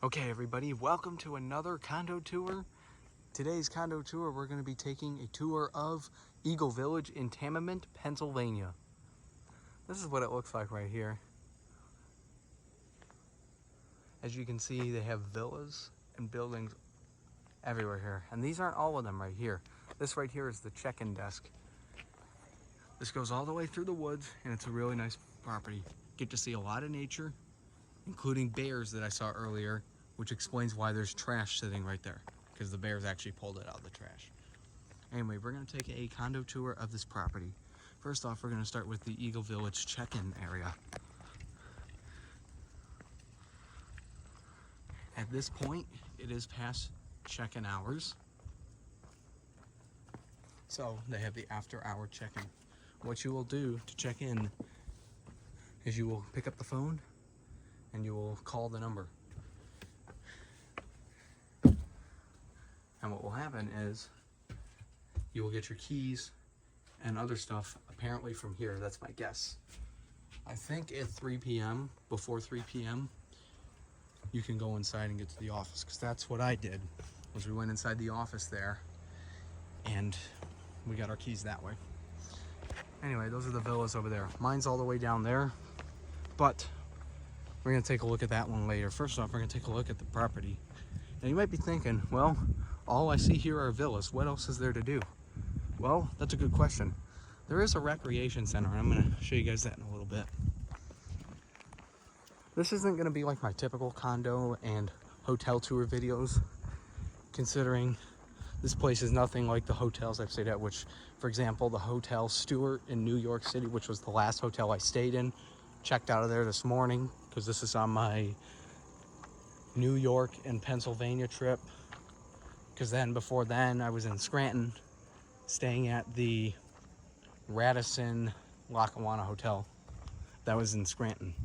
Okay everybody, welcome to another condo tour. Today's condo tour, we're going to be taking a tour of Eagle Village in Tamiment, Pennsylvania. This is what it looks like right here. As you can see, they have villas and buildings everywhere here. And these aren't all of them right here. This right here is the check-in desk. This goes all the way through the woods and it's a really nice property. Get to see a lot of nature, including bears that I saw earlier, which explains why there's trash sitting right there, because the bears actually pulled it out of the trash. Anyway, we're going to take a condo tour of this property. First off, we're going to start with the Eagle Village check-in area. At this point, it is past check-in hours, so they have the after-hour check-in. What you will do to check in is you will pick up the phone and you will call the number. And what will happen is you will get your keys and other stuff apparently from here. That's my guess. I think at 3 p.m., before 3 p.m., you can go inside and get to the office, because that's what I did, was we went inside the office there and we got our keys that way. Anyway, those are the villas over there. Mine's all the way down there, but we're going to take a look at that one later. First off, we're going to take a look at the property. Now you might be thinking, well, all I see here are villas. What else is there to do? Well, that's a good question. There is a recreation center, and I'm going to show you guys that in a little bit. This isn't going to be like my typical condo and hotel tour videos, considering this place is nothing like the hotels I've stayed at, which, for example, the Hotel Stewart in New York City, which was the last hotel I stayed in, checked out of there this morning, because this is on my New York and Pennsylvania trip. Because then, before then, I was in Scranton, staying at the Radisson Lackawanna Hotel. That was in Scranton.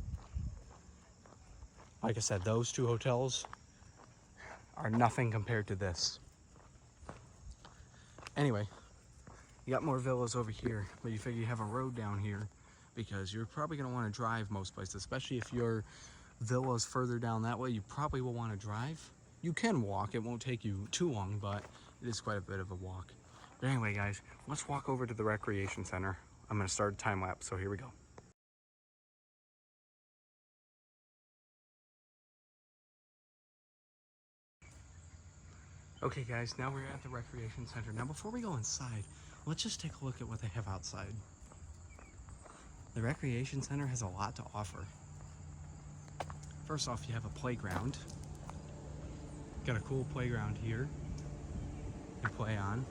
Like I said, those two hotels are nothing compared to this. Anyway, you got more villas over here, but you figure you have a road down here, because you're probably going to want to drive most places, especially if your villa's further down that way. You probably will want to drive. You can walk, it won't take you too long, but it is quite a bit of a walk. But anyway, guys, let's walk over to the recreation center. I'm going to start a time lapse, so here we go. Okay guys, now we're at the recreation center. Now before we go inside, let's just take a look at what they have outside. The recreation center has a lot to offer. First off, you have a playground. Got a cool playground here you play on.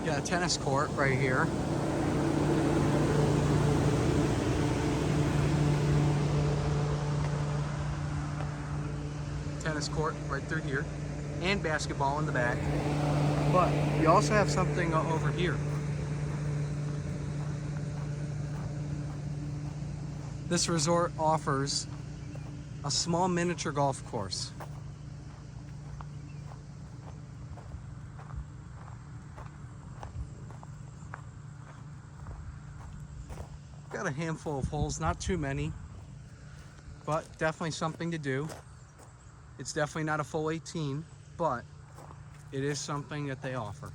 Got a tennis court right here. Tennis court right through here, and basketball in the back. But you also have something over here. This resort offers a small miniature golf course. Got a handful of holes, not too many, but definitely something to do. It's definitely not a full 18, but it is something that they offer.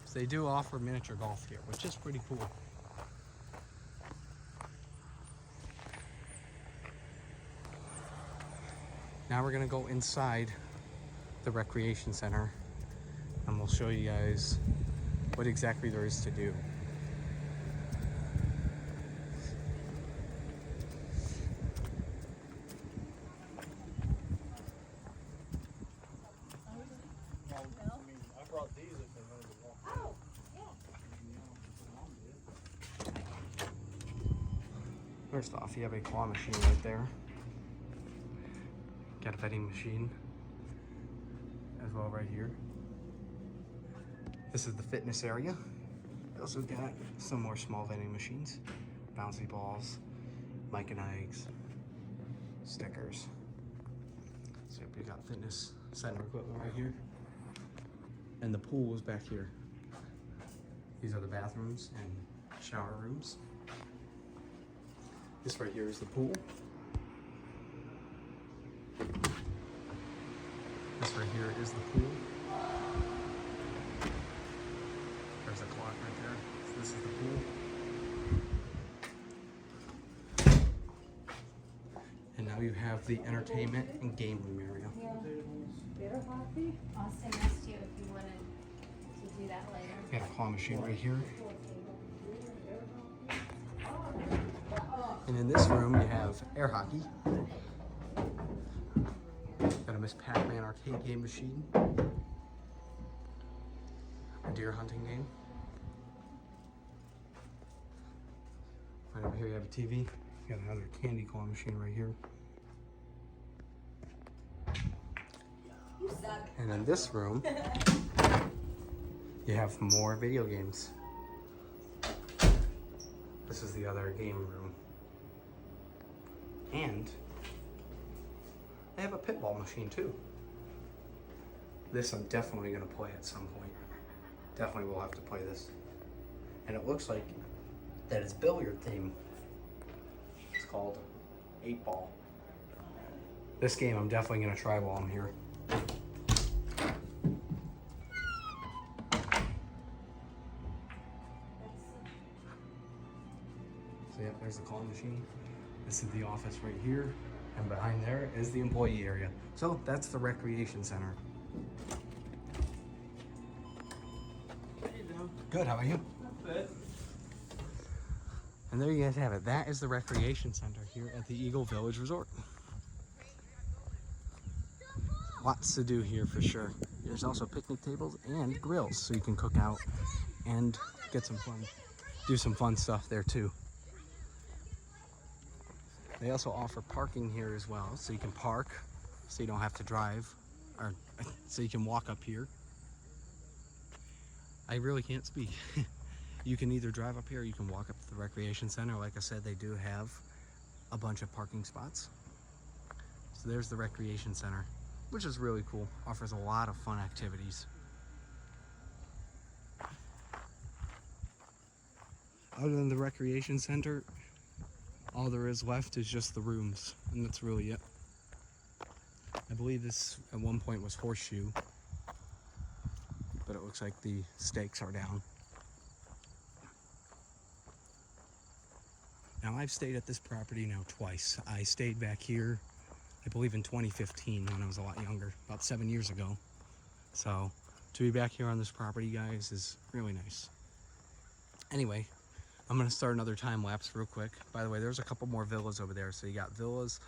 So they do offer miniature golf here, which is pretty cool. Now we're gonna go inside the recreation center and we'll show you guys what exactly there is to do. First off, you have a claw machine right there. Got a vending machine as well right here. This is the fitness area. You also got some more small vending machines, bouncy balls, Mike and Ike's, stickers. So, so we got fitness center equipment right here. And the pool is back here. These are the bathrooms and shower rooms. This right here is the pool. This right here is the pool. There's a clock right there. So this is the pool. And now you have the entertainment and game room area. I'll send this to you if you wanted to do that later. Got a claw machine right here. And in this room you have air hockey. Got a Miss Pac-Man arcade game machine. A deer hunting game. Right over here you have a TV. Got another candy claw machine right here. You suck. And in this room, you have more video games. This is the other game room. And they have a pinball machine too. This I'm definitely gonna play at some point. Definitely will have to play this. And it looks like that it's billiard theme. It's called 8-Ball. This game I'm definitely gonna try while I'm here. So yep, there's the claw machine. This is the office right here. And behind there is the employee area. So that's the recreation center. How you doing? Good, how about you? Not bad. And there you guys have it. That is the recreation center here at the Eagle Village Resort. Lots to do here for sure. There's also picnic tables and grills, so you can cook out and get some fun, do some fun stuff there too. They also offer parking here as well, so you can park, so you don't have to drive, or so you can walk up here. I really can't speak. You can either drive up here or you can walk up to the recreation center. Like I said, they do have a bunch of parking spots. So there's the recreation center, which is really cool. Offers a lot of fun activities. Other than the recreation center, all there is left is just the rooms, and that's really it. I believe this at one point was Horseshoe, but it looks like the stakes are down. Now I've stayed at this property now twice. I stayed back here, I believe in 2015 when I was a lot younger, about 7 years ago. So to be back here on this property, guys, is really nice. Anyway, I'm gonna start another time lapse real quick. By the way, there's a couple more villas over there. So you got villas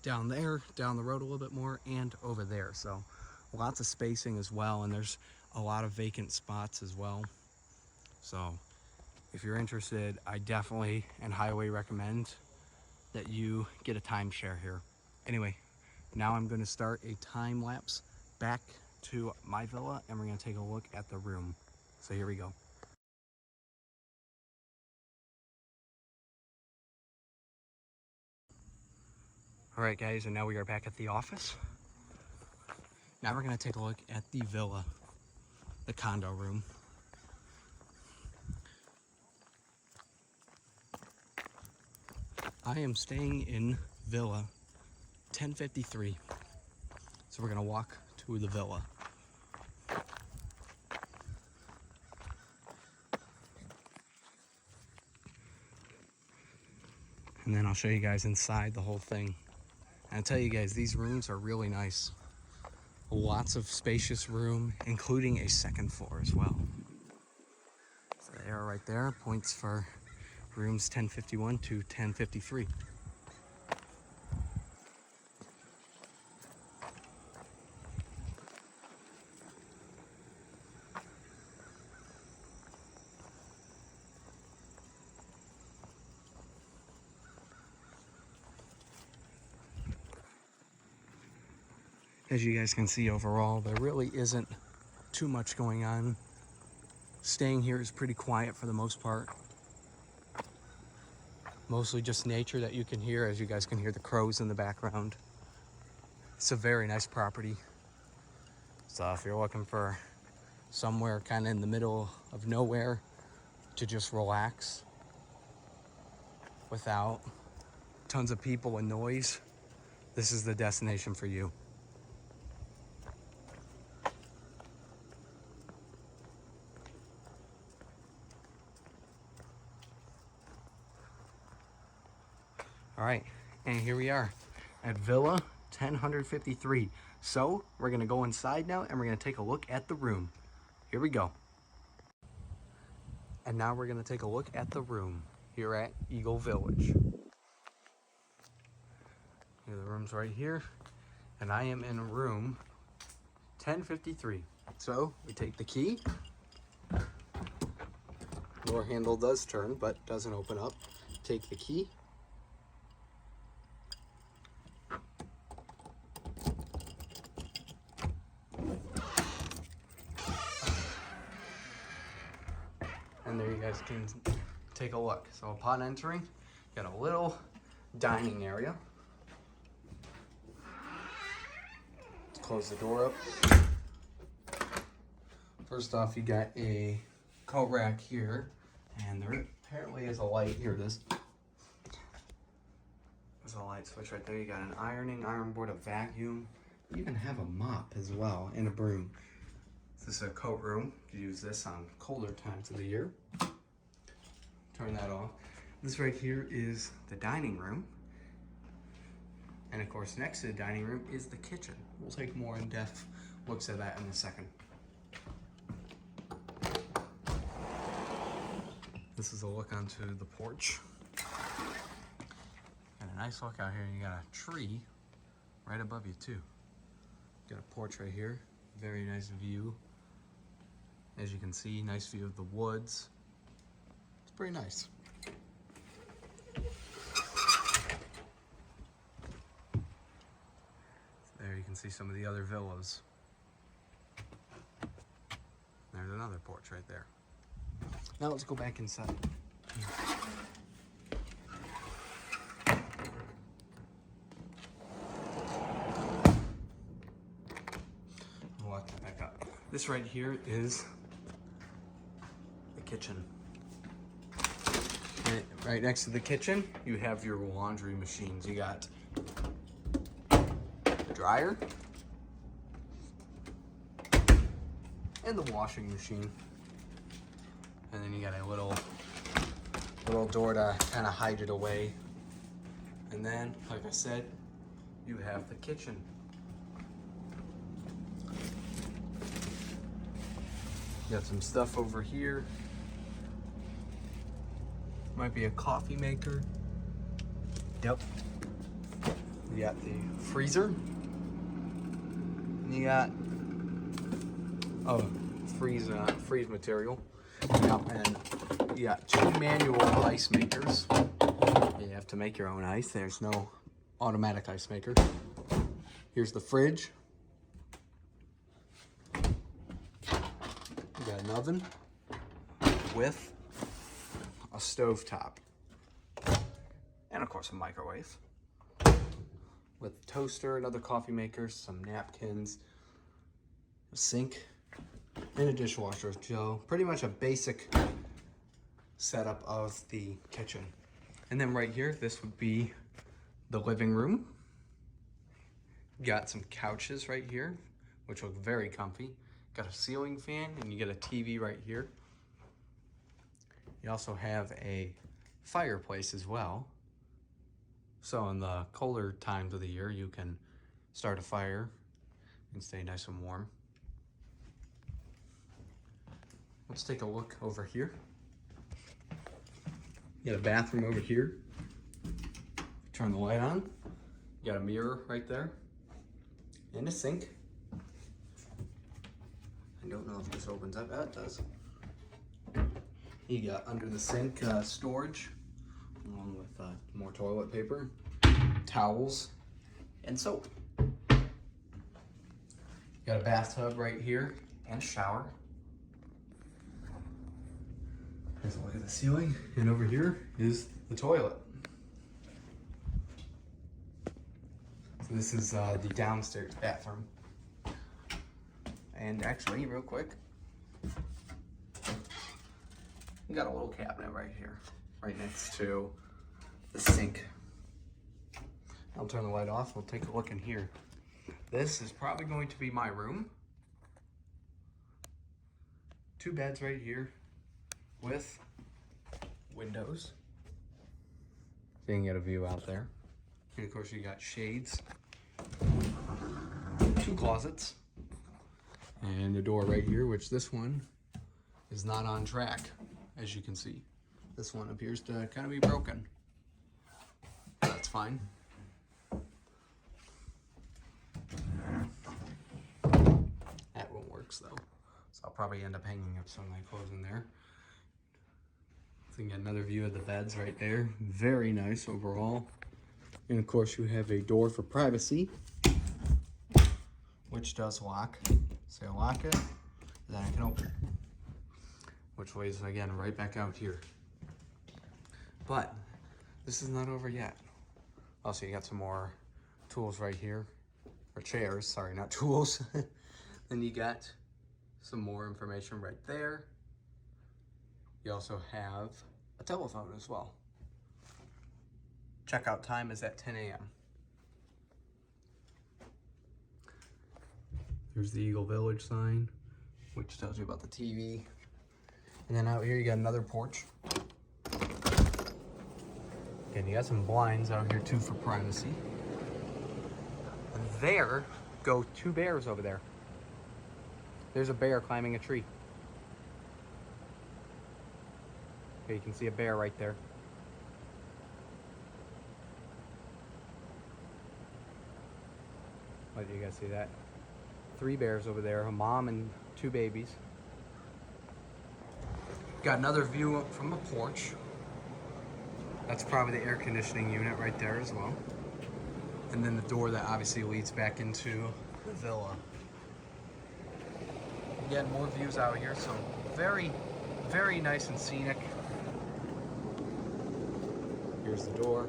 down there, down the road a little bit more, and over there. So lots of spacing as well, and there's a lot of vacant spots as well. So if you're interested, I definitely and highly recommend that you get a timeshare here. Anyway, now I'm gonna start a time lapse back to my villa, and we're gonna take a look at the room. So here we go. All right, guys, and now we are back at the office. Now we're gonna take a look at the villa, the condo room. I am staying in Villa 1053. So we're gonna walk to the villa. And then I'll show you guys inside the whole thing. And I'll tell you guys, these rooms are really nice. Lots of spacious room, including a second floor as well. So the arrow right there points for rooms 1051 to 1053. As you guys can see overall, there really isn't too much going on. Staying here is pretty quiet for the most part. Mostly just nature that you can hear, as you guys can hear the crows in the background. It's a very nice property. So if you're looking for somewhere kind of in the middle of nowhere to just relax without tons of people and noise, this is the destination for you. All right, and here we are at Villa 1053. So we're gonna go inside now and we're gonna take a look at the room. Here we go. And now we're gonna take a look at the room here at Eagle Village. Here, the room's right here, and I am in room 1053. So we take the key. Door handle does turn, but doesn't open up. Take the key. And there you guys can take a look. So upon entering, got a little dining area. Let's close the door up. First off, you got a coat rack here, and there apparently is a light. Here it is. There's a light switch right there. You got an iron board, a vacuum. You even have a mop as well, and a broom. This is a coat room. You use this on colder times of the year. Turn that off. This right here is the dining room. And of course, next to the dining room is the kitchen. We'll take more in-depth looks at that in a second. This is a look onto the porch. Got a nice look out here, and you got a tree right above you too. Got a porch right here. Very nice view. As you can see, nice view of the woods. It's pretty nice. There you can see some of the other villas. There's another porch right there. Now let's go back inside. I'll lock that back up. This right here is the kitchen. And right next to the kitchen, you have your laundry machines. You got the dryer and the washing machine. And then you got a little door to kind of hide it away. And then, like I said, you have the kitchen. You got some stuff over here. Might be a coffee maker. Yep. You got the freezer. And you got freeze material. Yep. And you got 2 manual ice makers. You have to make your own ice. There's no automatic ice maker. Here's the fridge. You got an oven with a stovetop. And of course a microwave. With a toaster, another coffee maker, some napkins, a sink, and a dishwasher. So pretty much a basic setup of the kitchen. And then right here, this would be the living room. Got some couches right here, which look very comfy. Got a ceiling fan, and you get a TV right here. You also have a fireplace as well. So in the colder times of the year, you can start a fire and stay nice and warm. Let's take a look over here. You got a bathroom over here. Turn the light on. You got a mirror right there. And a sink. I don't know if this opens up. It does. You got under the sink storage, along with more toilet paper, towels, and soap. Got a bathtub right here and a shower. Here's a look at the ceiling, and over here is the toilet. So this is the downstairs bathroom. And actually, real quick, We got a little cabinet right here, right next to the sink. I'll turn the light off. We'll take a look in here. This is probably going to be my room. 2 beds right here with windows. So you can get a view out there. And of course you got shades. 2 closets. And a door right here, which this one is not on track, as you can see. This one appears to kind of be broken. That's fine. That one works though. So I'll probably end up hanging up some of my clothes in there. So you get another view of the beds right there. Very nice overall. And of course you have a door for privacy, which does lock. So you lock it, then I can open it. Which leads again right back out here. But this is not over yet. Also, you got some more tools right here, or chairs, sorry, not tools. Then you got some more information right there. You also have a telephone as well. Checkout time is at 10 a.m. There's the Eagle Village sign, which tells you about the TV. And then out here you got another porch. Again, you got some blinds out here too for privacy. And there go 2 bears over there. There's a bear climbing a tree. Okay, you can see a bear right there. What do you guys see that? 3 bears over there, a mom and 2 babies. Got another view from the porch. That's probably the air conditioning unit right there as well. And then the door that obviously leads back into the villa. Again, more views out here, so very, very nice and scenic. Here's the door.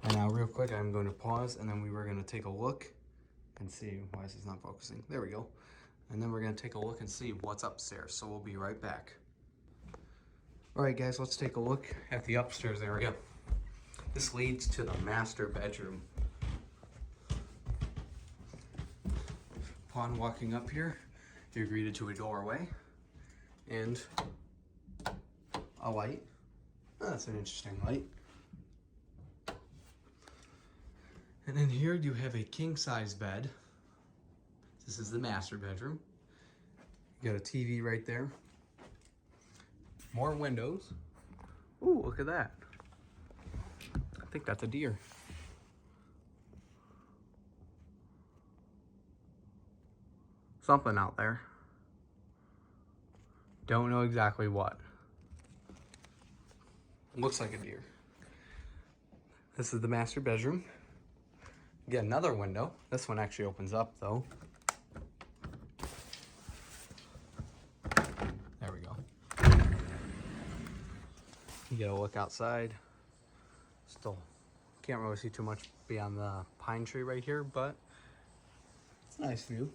And now real quick, I'm going to pause and then we were going to take a look and see, why is this not focusing? There we go. And then we're going to take a look and see what's upstairs. So we'll be right back. All right, guys, let's take a look at the upstairs area. This leads to the master bedroom. Upon walking up here, you're greeted to a doorway and a light. Oh, that's an interesting light. And then here you have a king-size bed. This is the master bedroom. You got a TV right there. More windows. Ooh, look at that. I think that's a deer. Something out there. Don't know exactly what. Looks like a deer. This is the master bedroom. Get another window. This one actually opens up though. There we go. You get a look outside. Still can't really see too much beyond the pine tree right here, but it's a nice view.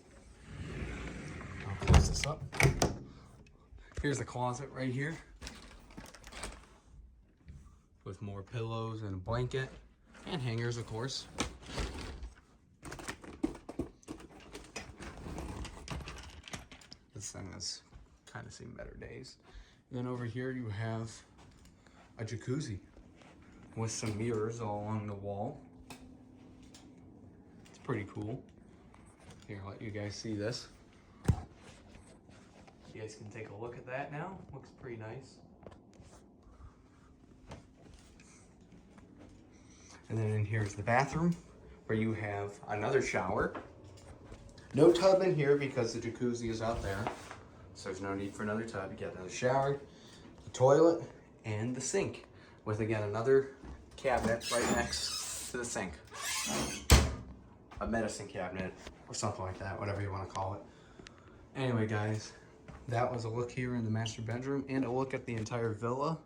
I'll close this up. Here's the closet right here with more pillows and a blanket and hangers, of course. This thing has kind of seen better days. And then over here you have a jacuzzi with some mirrors all along the wall. It's pretty cool. Here, I'll let you guys see this. You guys can take a look at that now. Looks pretty nice. And then in here's the bathroom where you have another shower. No tub in here because the jacuzzi is out there. So there's no need for another tub. You get another shower, the toilet, and the sink. With again another cabinet right next to the sink. A medicine cabinet or something like that, whatever you want to call it. Anyway guys, that was a look here in the master bedroom and a look at the entire villa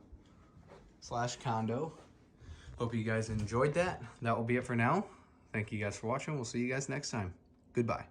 / condo. Hope you guys enjoyed that. That will be it for now. Thank you guys for watching. We'll see you guys next time. Goodbye.